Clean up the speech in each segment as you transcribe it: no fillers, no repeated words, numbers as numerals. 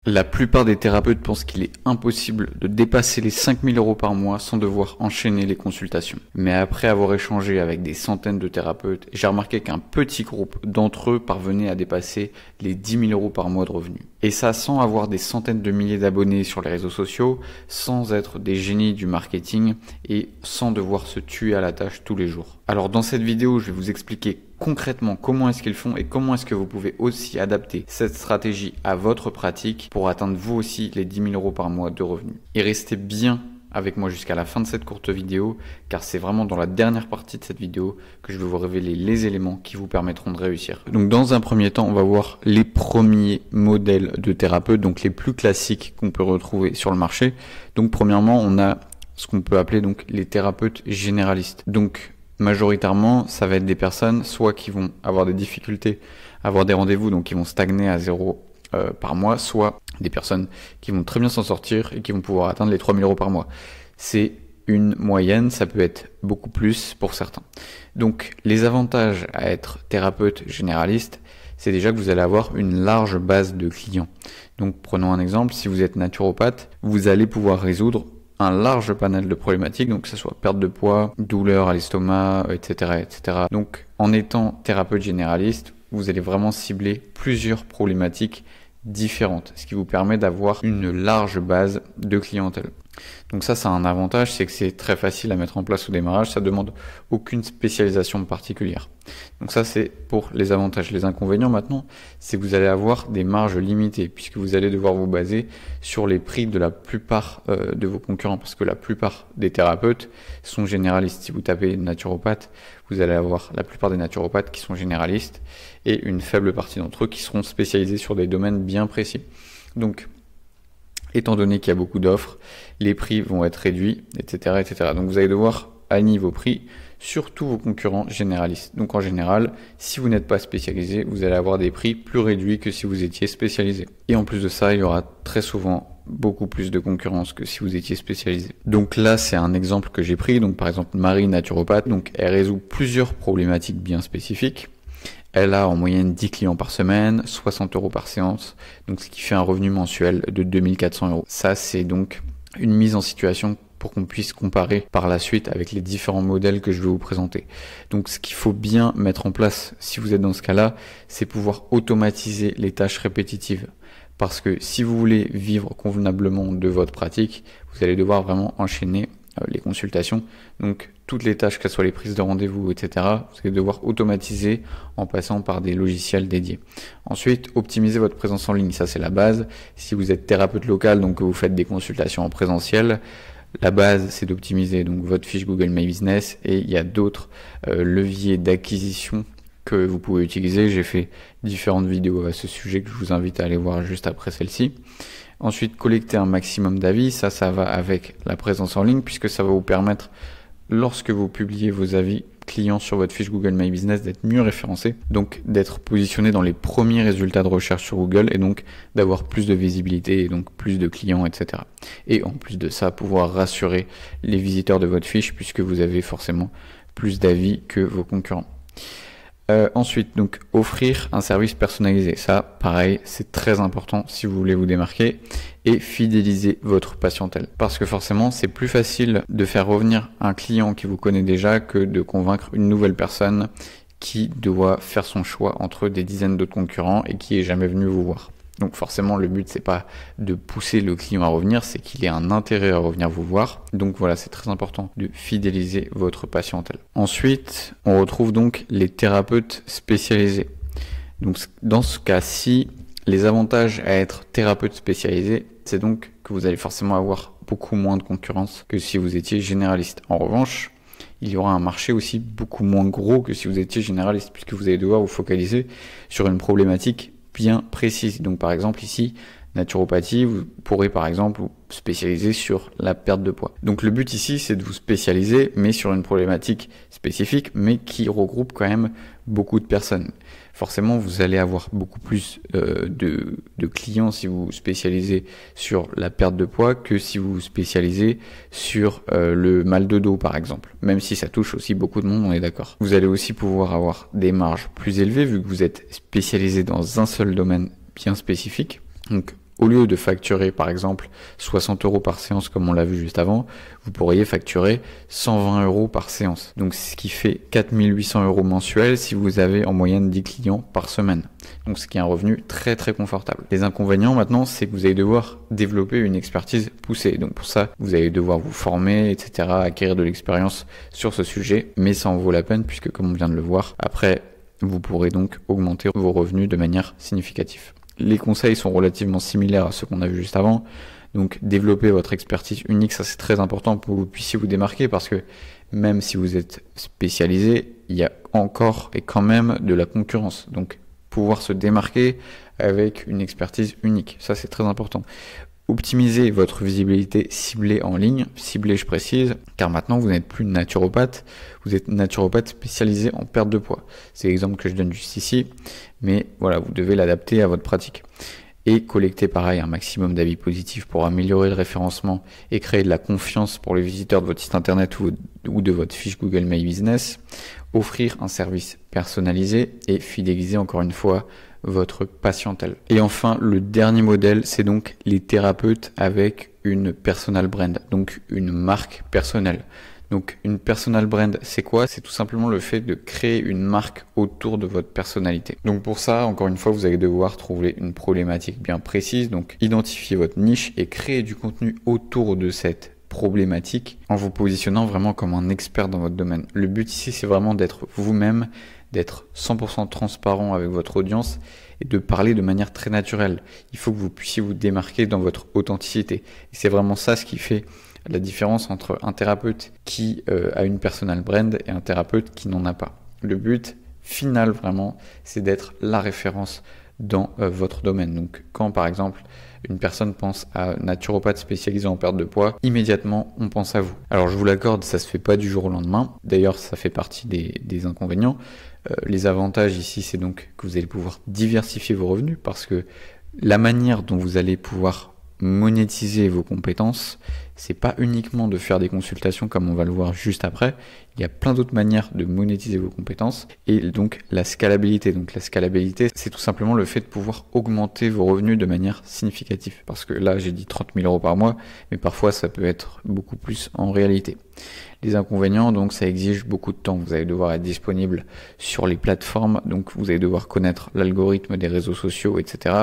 La plupart des thérapeutes pensent qu'il est impossible de dépasser les 5000 € par mois sans devoir enchaîner les consultations. Mais après avoir échangé avec des centaines de thérapeutes, j'ai remarqué qu'un petit groupe d'entre eux parvenait à dépasser les 10 000 € par mois de revenus. Et ça sans avoir des centaines de milliers d'abonnés sur les réseaux sociaux, sans être des génies du marketing et sans devoir se tuer à la tâche tous les jours. Alors dans cette vidéo, je vais vous expliquer concrètement comment est-ce qu'ils font et comment est-ce que vous pouvez aussi adapter cette stratégie à votre pratique pour atteindre vous aussi les 10 000 € par mois de revenus. Et restez bien avec moi jusqu'à la fin de cette courte vidéo car c'est vraiment dans la dernière partie de cette vidéo que je vais vous révéler les éléments qui vous permettront de réussir. Donc dans un premier temps, on va voir les premiers modèles de thérapeutes, donc les plus classiques qu'on peut retrouver sur le marché. Donc premièrement, on a ce qu'on peut appeler donc les thérapeutes généralistes. Donc majoritairement, ça va être des personnes soit qui vont avoir des difficultés à avoir des rendez-vous, donc qui vont stagner à 0 par mois, soit des personnes qui vont très bien s'en sortir et qui vont pouvoir atteindre les 3 000 € par mois. C'est une moyenne, ça peut être beaucoup plus pour certains. Donc les avantages à être thérapeute généraliste, c'est déjà que vous allez avoir une large base de clients. Donc prenons un exemple, si vous êtes naturopathe, vous allez pouvoir résoudre un large panel de problématiques, donc que ce soit perte de poids, douleur à l'estomac, etc., etc. Donc en étant thérapeute généraliste, vous allez vraiment cibler plusieurs problématiques différentes, ce qui vous permet d'avoir une large base de clientèle. Donc ça a un avantage, c'est que c'est très facile à mettre en place au démarrage, ça demande aucune spécialisation particulière. Donc ça c'est pour les avantages. Les inconvénients maintenant, c'est que vous allez avoir des marges limitées puisque vous allez devoir vous baser sur les prix de la plupart de vos concurrents parce que la plupart des thérapeutes sont généralistes. Si vous tapez naturopathe, vous allez avoir la plupart des naturopathes qui sont généralistes et une faible partie d'entre eux qui seront spécialisés sur des domaines bien précis. Donc étant donné qu'il y a beaucoup d'offres, les prix vont être réduits, etc., etc. Donc vous allez devoir aligner vos prix sur tous vos concurrents généralistes. Donc en général, si vous n'êtes pas spécialisé, vous allez avoir des prix plus réduits que si vous étiez spécialisé. Et en plus de ça, il y aura très souvent beaucoup plus de concurrence que si vous étiez spécialisé. Donc là, c'est un exemple que j'ai pris. Donc par exemple, Marie, naturopathe, donc elle résout plusieurs problématiques bien spécifiques. Elle a en moyenne 10 clients par semaine, 60 € par séance, donc ce qui fait un revenu mensuel de 2400 €. Ça, c'est donc une mise en situation pour qu'on puisse comparer par la suite avec les différents modèles que je vais vous présenter. Donc ce qu'il faut bien mettre en place, si vous êtes dans ce cas-là, c'est pouvoir automatiser les tâches répétitives. Parce que si vous voulez vivre convenablement de votre pratique, vous allez devoir vraiment enchaîner les consultations. Donc toutes les tâches, que ce soit les prises de rendez-vous, etc., vous allez devoir automatiser en passant par des logiciels dédiés. Ensuite, optimiser votre présence en ligne, ça c'est la base. Si vous êtes thérapeute local, donc que vous faites des consultations en présentiel, la base c'est d'optimiser donc votre fiche Google My Business et il y a d'autres leviers d'acquisition que vous pouvez utiliser. J'ai fait différentes vidéos à ce sujet que je vous invite à aller voir juste après celle-ci. Ensuite, collecter un maximum d'avis, ça va avec la présence en ligne puisque ça va vous permettre, lorsque vous publiez vos avis clients sur votre fiche Google My Business, d'être mieux référencé, donc d'être positionné dans les premiers résultats de recherche sur Google et donc d'avoir plus de visibilité et donc plus de clients, etc. Et en plus de ça, pouvoir rassurer les visiteurs de votre fiche puisque vous avez forcément plus d'avis que vos concurrents. Ensuite, donc offrir un service personnalisé. Ça, pareil, c'est très important si vous voulez vous démarquer et fidéliser votre patientèle. Parce que forcément, c'est plus facile de faire revenir un client qui vous connaît déjà que de convaincre une nouvelle personne qui doit faire son choix entre des dizaines d'autres concurrents et qui est jamais venu vous voir. Donc forcément, le but, c'est pas de pousser le client à revenir, c'est qu'il ait un intérêt à revenir vous voir. Donc voilà, c'est très important de fidéliser votre patientèle. Ensuite, on retrouve donc les thérapeutes spécialisés. Donc dans ce cas-ci, les avantages à être thérapeute spécialisé, c'est donc que vous allez forcément avoir beaucoup moins de concurrence que si vous étiez généraliste. En revanche, il y aura un marché aussi beaucoup moins gros que si vous étiez généraliste, puisque vous allez devoir vous focaliser sur une problématique bien précise. Donc par exemple ici, naturopathie, vous pourrez par exemple vous spécialiser sur la perte de poids. Donc le but ici, c'est de vous spécialiser, mais sur une problématique spécifique, mais qui regroupe quand même beaucoup de personnes. Forcément, vous allez avoir beaucoup plus de clients si vous vous spécialisez sur la perte de poids que si vous vous spécialisez sur le mal de dos par exemple. Même si ça touche aussi beaucoup de monde, on est d'accord. Vous allez aussi pouvoir avoir des marges plus élevées vu que vous êtes spécialisé dans un seul domaine bien spécifique. Donc au lieu de facturer par exemple 60 € par séance comme on l'a vu juste avant, vous pourriez facturer 120 € par séance. Donc ce qui fait 4800 € mensuels si vous avez en moyenne 10 clients par semaine. Donc ce qui est un revenu très très confortable. Les inconvénients maintenant, c'est que vous allez devoir développer une expertise poussée. Donc pour ça, vous allez devoir vous former, etc., acquérir de l'expérience sur ce sujet. Mais ça en vaut la peine puisque comme on vient de le voir, après, vous pourrez donc augmenter vos revenus de manière significative. Les conseils sont relativement similaires à ceux qu'on a vu juste avant. Donc développer votre expertise unique, ça c'est très important pour que vous puissiez vous démarquer parce que même si vous êtes spécialisé, il y a encore et quand même de la concurrence. Donc pouvoir se démarquer avec une expertise unique, ça c'est très important. Optimisez votre visibilité ciblée en ligne, ciblée je précise, car maintenant vous n'êtes plus naturopathe, vous êtes naturopathe spécialisé en perte de poids. C'est l'exemple que je donne juste ici, mais voilà, vous devez l'adapter à votre pratique. Et collecter pareil un maximum d'avis positifs pour améliorer le référencement et créer de la confiance pour les visiteurs de votre site internet ou de votre fiche Google My Business. Offrir un service personnalisé et fidéliser encore une fois votre patientèle. Et enfin, le dernier modèle, c'est donc les thérapeutes avec une personal brand, donc une marque personnelle. Donc une personal brand, c'est quoi? C'est tout simplement le fait de créer une marque autour de votre personnalité. Donc pour ça, encore une fois, vous allez devoir trouver une problématique bien précise, donc identifier votre niche et créer du contenu autour de cette problématique en vous positionnant vraiment comme un expert dans votre domaine. Le but ici, c'est vraiment d'être vous-même, d'être 100% transparent avec votre audience et de parler de manière très naturelle. Il faut que vous puissiez vous démarquer dans votre authenticité. Et c'est vraiment ça ce qui fait la différence entre un thérapeute qui a une personal brand et un thérapeute qui n'en a pas. Le but final vraiment, c'est d'être la référence dans votre domaine. Donc quand par exemple une personne pense à naturopathe spécialisé en perte de poids, immédiatement on pense à vous. Alors je vous l'accorde, ça se fait pas du jour au lendemain. D'ailleurs ça fait partie des inconvénients. Les avantages ici, c'est donc que vous allez pouvoir diversifier vos revenus parce que la manière dont vous allez pouvoir monétiser vos compétences, c'est pas uniquement de faire des consultations comme on va le voir juste après. Il y a plein d'autres manières de monétiser vos compétences et donc la scalabilité. Donc la scalabilité, c'est tout simplement le fait de pouvoir augmenter vos revenus de manière significative. Parce que là, j'ai dit 30 000 € par mois, mais parfois ça peut être beaucoup plus en réalité. Les inconvénients, donc ça exige beaucoup de temps. Vous allez devoir être disponible sur les plateformes, donc vous allez devoir connaître l'algorithme des réseaux sociaux, etc.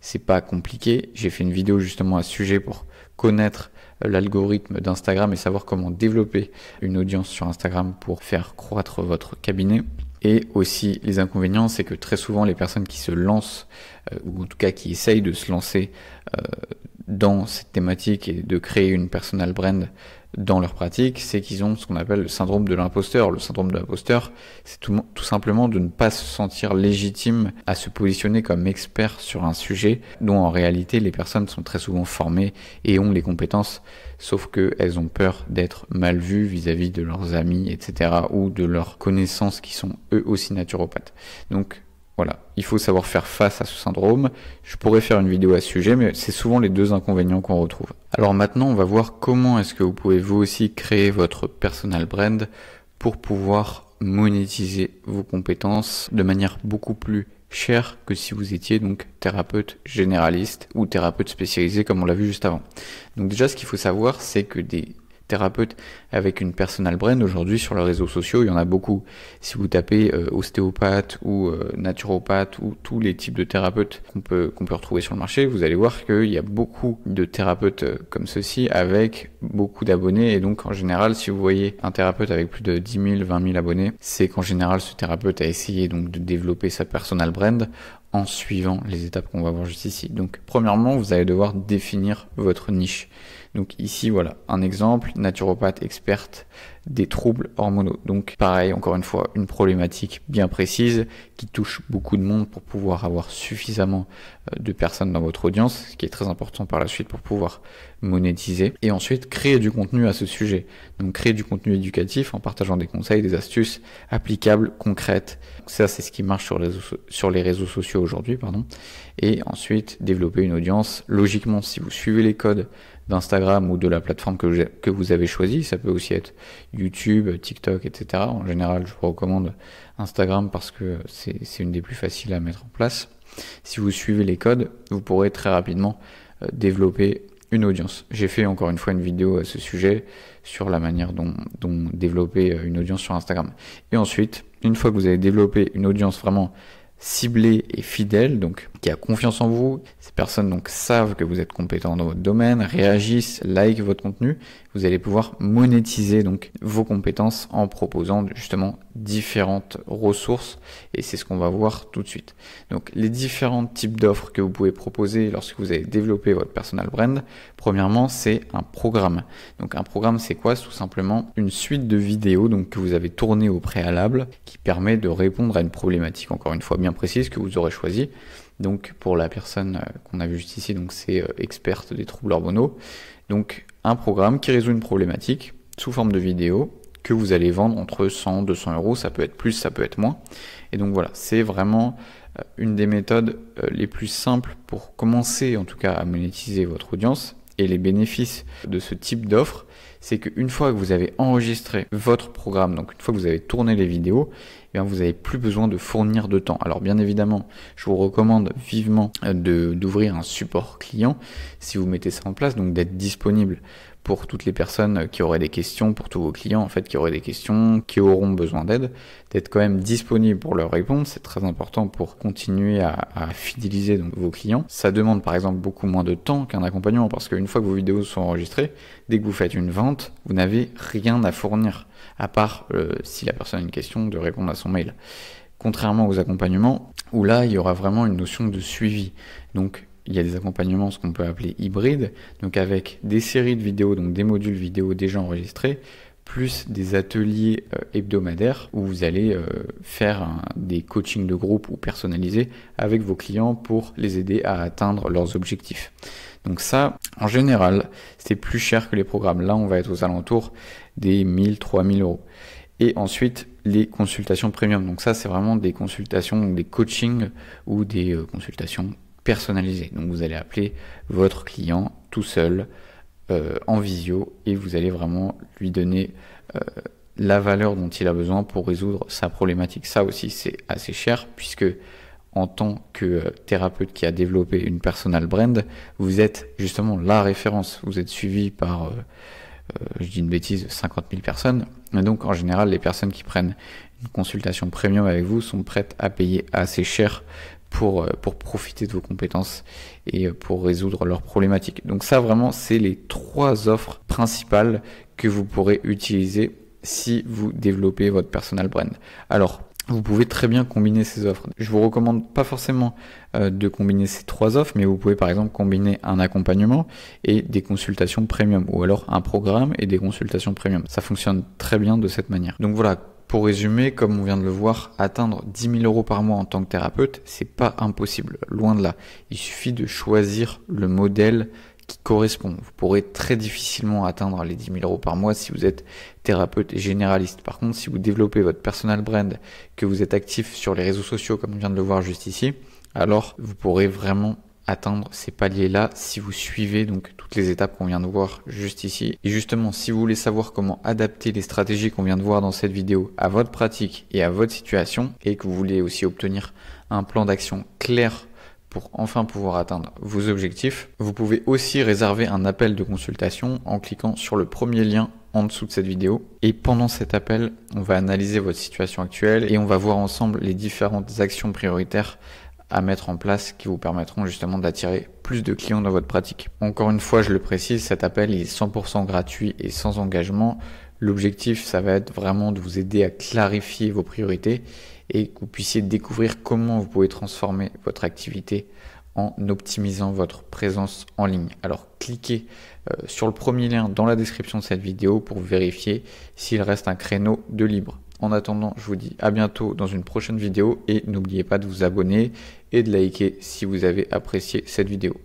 C'est pas compliqué. J'ai fait une vidéo justement à ce sujet pour connaître l'algorithme d'Instagram et savoir comment développer une audience sur Instagram pour faire croître votre cabinet. Et aussi les inconvénients, c'est que très souvent les personnes qui se lancent, ou en tout cas qui essayent de se lancer dans cette thématique et de créer une personal brand dans leur pratique, c'est qu'ils ont ce qu'on appelle le syndrome de l'imposteur. Le syndrome de l'imposteur, c'est tout simplement de ne pas se sentir légitime à se positionner comme expert sur un sujet dont en réalité les personnes sont très souvent formées et ont les compétences, sauf qu'elles ont peur d'être mal vues vis-à-vis de leurs amis, etc. ou de leurs connaissances qui sont eux aussi naturopathes. Donc voilà, il faut savoir faire face à ce syndrome. Je pourrais faire une vidéo à ce sujet, mais c'est souvent les deux inconvénients qu'on retrouve. Alors maintenant, on va voir comment est-ce que vous pouvez vous aussi créer votre personal brand pour pouvoir monétiser vos compétences de manière beaucoup plus chère que si vous étiez donc thérapeute généraliste ou thérapeute spécialisé comme on l'a vu juste avant. Donc déjà, ce qu'il faut savoir, c'est que des thérapeutes avec une personal brand aujourd'hui sur les réseaux sociaux, il y en a beaucoup. Si vous tapez ostéopathe ou naturopathe ou tous les types de thérapeutes qu'on peut retrouver sur le marché, vous allez voir qu'il y a beaucoup de thérapeutes comme ceci avec beaucoup d'abonnés. Et donc en général, si vous voyez un thérapeute avec plus de 10 000, 20 000 abonnés, c'est qu'en général ce thérapeute a essayé donc de développer sa personal brand en suivant les étapes qu'on va voir juste ici. Donc premièrement, vous allez devoir définir votre niche. Donc ici, voilà, un exemple, naturopathe experte des troubles hormonaux. Donc pareil, encore une fois, une problématique bien précise qui touche beaucoup de monde pour pouvoir avoir suffisamment de personnes dans votre audience, ce qui est très important par la suite pour pouvoir monétiser. Et ensuite, créer du contenu à ce sujet. Donc créer du contenu éducatif en partageant des conseils, des astuces applicables, concrètes. Ça, c'est ce qui marche sur les réseaux sociaux aujourd'hui, pardon. Et ensuite, développer une audience. Logiquement, si vous suivez les codes d'Instagram ou de la plateforme que vous avez choisi, ça peut aussi être YouTube, TikTok, etc. En général, je vous recommande Instagram parce que c'est une des plus faciles à mettre en place. Si vous suivez les codes, vous pourrez très rapidement développer une audience. J'ai fait encore une fois une vidéo à ce sujet sur la manière dont développer une audience sur Instagram. Et ensuite, une fois que vous avez développé une audience vraiment ciblée et fidèle, donc qui a confiance en vous, ces personnes donc savent que vous êtes compétent dans votre domaine, réagissent, likent votre contenu, vous allez pouvoir monétiser donc vos compétences en proposant justement différentes ressources, et c'est ce qu'on va voir tout de suite. Donc les différents types d'offres que vous pouvez proposer lorsque vous avez développé votre personal brand, premièrement c'est un programme. Donc un programme c'est quoi? C'est tout simplement une suite de vidéos donc que vous avez tournées au préalable qui permet de répondre à une problématique encore une fois bien précise que vous aurez choisie. Donc pour la personne qu'on a vue juste ici, donc c'est experte des troubles hormonaux. Donc un programme qui résout une problématique sous forme de vidéo que vous allez vendre entre 100 200 euros, ça peut être plus, ça peut être moins. Et donc voilà, c'est vraiment une des méthodes les plus simples pour commencer en tout cas à monétiser votre audience. Et les bénéfices de ce type d'offre, c'est qu'une fois que vous avez enregistré votre programme, donc une fois que vous avez tourné les vidéos, eh bien vous n'avez plus besoin de fournir de temps. Alors bien évidemment, je vous recommande vivement d'ouvrir un support client si vous mettez ça en place, donc d'être disponible pour toutes les personnes qui auraient des questions, pour tous vos clients en fait qui auraient des questions, qui auront besoin d'aide, d'être quand même disponible pour leur répondre, c'est très important pour continuer à fidéliser donc vos clients. Ça demande par exemple beaucoup moins de temps qu'un accompagnement parce qu'une fois que vos vidéos sont enregistrées, dès que vous faites une vente, vous n'avez rien à fournir à part si la personne a une question de répondre à son mail. Contrairement aux accompagnements où là il y aura vraiment une notion de suivi. Donc il y a des accompagnements, ce qu'on peut appeler hybrides, donc avec des séries de vidéos, donc des modules vidéo déjà enregistrés, plus des ateliers hebdomadaires où vous allez faire des coachings de groupe ou personnalisés avec vos clients pour les aider à atteindre leurs objectifs. Donc ça, en général, c'est plus cher que les programmes. Là, on va être aux alentours des 1000, 3000 euros. Et ensuite, les consultations premium. Donc ça, c'est vraiment des consultations, des coachings ou des consultations personnalisé. Donc vous allez appeler votre client tout seul en visio et vous allez vraiment lui donner la valeur dont il a besoin pour résoudre sa problématique. Ça aussi c'est assez cher puisque en tant que thérapeute qui a développé une personal brand, vous êtes justement la référence. Vous êtes suivi par, je dis une bêtise, 50 000 personnes. Et donc en général, les personnes qui prennent une consultation premium avec vous sont prêtes à payer assez cher pour profiter de vos compétences et pour résoudre leurs problématiques. Donc ça vraiment c'est les 3 offres principales que vous pourrez utiliser si vous développez votre personal brand. Alors vous pouvez très bien combiner ces offres. Je vous recommande pas forcément de combiner ces 3 offres, mais vous pouvez par exemple combiner un accompagnement et des consultations premium, ou alors un programme et des consultations premium. Ça fonctionne très bien de cette manière. Donc voilà. Pour résumer, comme on vient de le voir, atteindre 10 000 euros par mois en tant que thérapeute, c'est pas impossible, loin de là. Il suffit de choisir le modèle qui correspond. Vous pourrez très difficilement atteindre les 10 000 euros par mois si vous êtes thérapeute généraliste. Par contre, si vous développez votre personal brand, que vous êtes actif sur les réseaux sociaux, comme on vient de le voir juste ici, alors vous pourrez vraiment atteindre ces paliers-là si vous suivez donc toutes les étapes qu'on vient de voir juste ici. Et justement, si vous voulez savoir comment adapter les stratégies qu'on vient de voir dans cette vidéo à votre pratique et à votre situation, et que vous voulez aussi obtenir un plan d'action clair pour enfin pouvoir atteindre vos objectifs, vous pouvez aussi réserver un appel de consultation en cliquant sur le premier lien en dessous de cette vidéo. Et pendant cet appel, on va analyser votre situation actuelle et on va voir ensemble les différentes actions prioritaires à mettre en place qui vous permettront justement d'attirer plus de clients dans votre pratique. Encore une fois, je le précise, cet appel est 100% gratuit et sans engagement. L'objectif, ça va être vraiment de vous aider à clarifier vos priorités et que vous puissiez découvrir comment vous pouvez transformer votre activité en optimisant votre présence en ligne. Alors cliquez sur le premier lien dans la description de cette vidéo pour vérifier s'il reste un créneau de libre. En attendant, je vous dis à bientôt dans une prochaine vidéo et n'oubliez pas de vous abonner et de liker si vous avez apprécié cette vidéo.